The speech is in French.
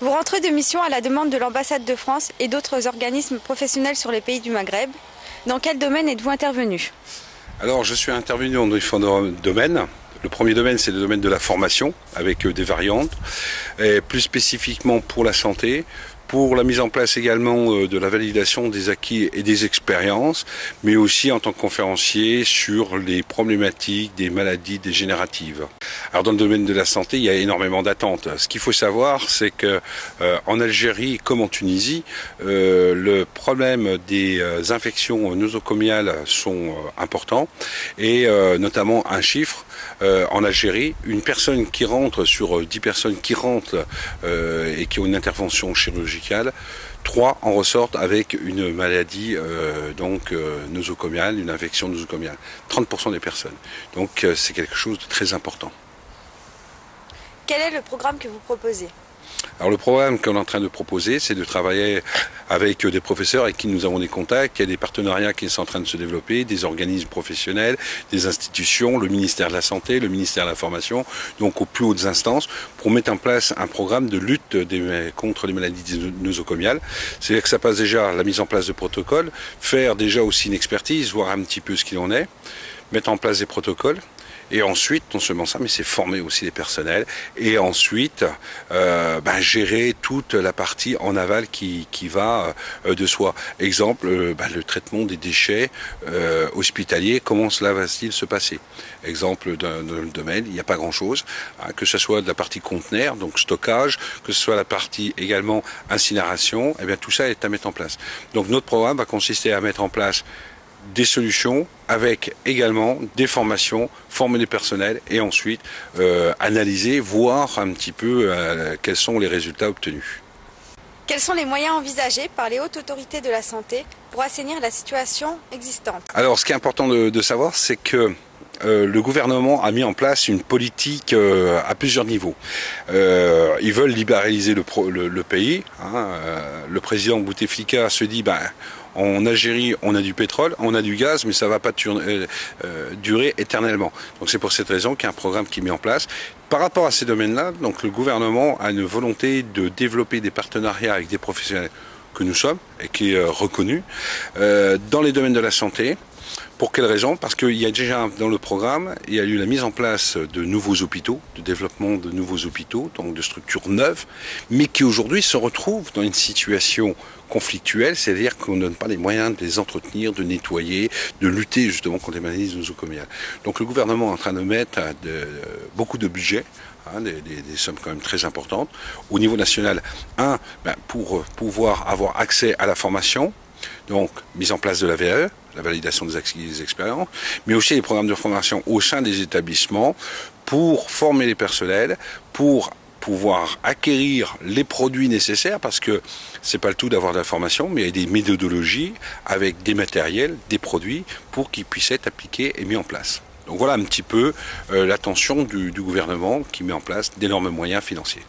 Vous rentrez de mission à la demande de l'ambassade de France et d'autres organismes professionnels sur les pays du Maghreb. Dans quel domaine êtes-vous intervenu? Alors, je suis intervenu dans différents domaines. Le premier domaine, c'est le domaine de la formation, avec des variantes, et plus spécifiquement pour la santé, pour la mise en place également de la validation des acquis et des expériences, mais aussi en tant que conférencier sur les problématiques des maladies dégénératives. Alors dans le domaine de la santé, il y a énormément d'attentes. Ce qu'il faut savoir, c'est que en Algérie comme en Tunisie, le problème des infections nosocomiales sont importants, et notamment un chiffre. En Algérie, une personne qui rentre sur 10 personnes qui rentrent et qui ont une intervention chirurgicale, 3 en ressortent avec une maladie nosocomiale, une infection nosocomiale. 30% des personnes. Donc c'est quelque chose de très important. Quel est le programme que vous proposez? Alors le programme qu'on est en train de proposer, c'est de travailler avec des professeurs avec qui nous avons des contacts. Il y a des partenariats qui sont en train de se développer, des organismes professionnels, des institutions, le ministère de la Santé, le ministère de la Formation, donc aux plus hautes instances, pour mettre en place un programme de lutte contre les maladies nosocomiales. C'est-à-dire que ça passe déjà la mise en place de protocoles, faire déjà aussi une expertise, voir un petit peu ce qu'il en est, mettre en place des protocoles. Et ensuite, non seulement ça, mais c'est former aussi les personnels. Et ensuite, gérer toute la partie en aval qui va de soi. Exemple, le traitement des déchets hospitaliers, comment cela va-t-il se passer? Exemple, dans le domaine, il n'y a pas grand-chose, que ce soit de la partie conteneur, donc stockage, que ce soit la partie également incinération, eh bien tout ça est à mettre en place. Donc notre programme va consister à mettre en place des solutions avec également des formations, former les personnels et ensuite analyser, voir un petit peu quels sont les résultats obtenus. Quels sont les moyens envisagés par les hautes autorités de la santé pour assainir la situation existante? Alors, ce qui est important de savoir, c'est que le gouvernement a mis en place une politique à plusieurs niveaux. Ils veulent libéraliser le pays. Le président Bouteflika se dit, en Algérie, on a du pétrole, on a du gaz, mais ça ne va pas durer éternellement. Donc c'est pour cette raison qu'il y a un programme qui est mis en place. Par rapport à ces domaines-là, donc le gouvernement a une volonté de développer des partenariats avec des professionnels que nous sommes et qui est reconnu dans les domaines de la santé. Pour quelle raison? Parce qu'il y a déjà dans le programme, il y a eu la mise en place de nouveaux hôpitaux, de développement de nouveaux hôpitaux, donc de structures neuves, mais qui aujourd'hui se retrouvent dans une situation conflictuelle, c'est-à-dire qu'on ne donne pas les moyens de les entretenir, de nettoyer, de lutter justement contre les maladies nosocomiales. Donc le gouvernement est en train de mettre beaucoup de budget, des sommes quand même très importantes, au niveau national. Pour pouvoir avoir accès à la formation, donc mise en place de la VAE, la validation des acquis et des expériences, mais aussi les programmes de formation au sein des établissements pour former les personnels, pour pouvoir acquérir les produits nécessaires, parce que c'est pas le tout d'avoir de la formation, mais il y a des méthodologies avec des matériels, des produits, pour qu'ils puissent être appliqués et mis en place. Donc voilà un petit peu l'attention du gouvernement qui met en place d'énormes moyens financiers.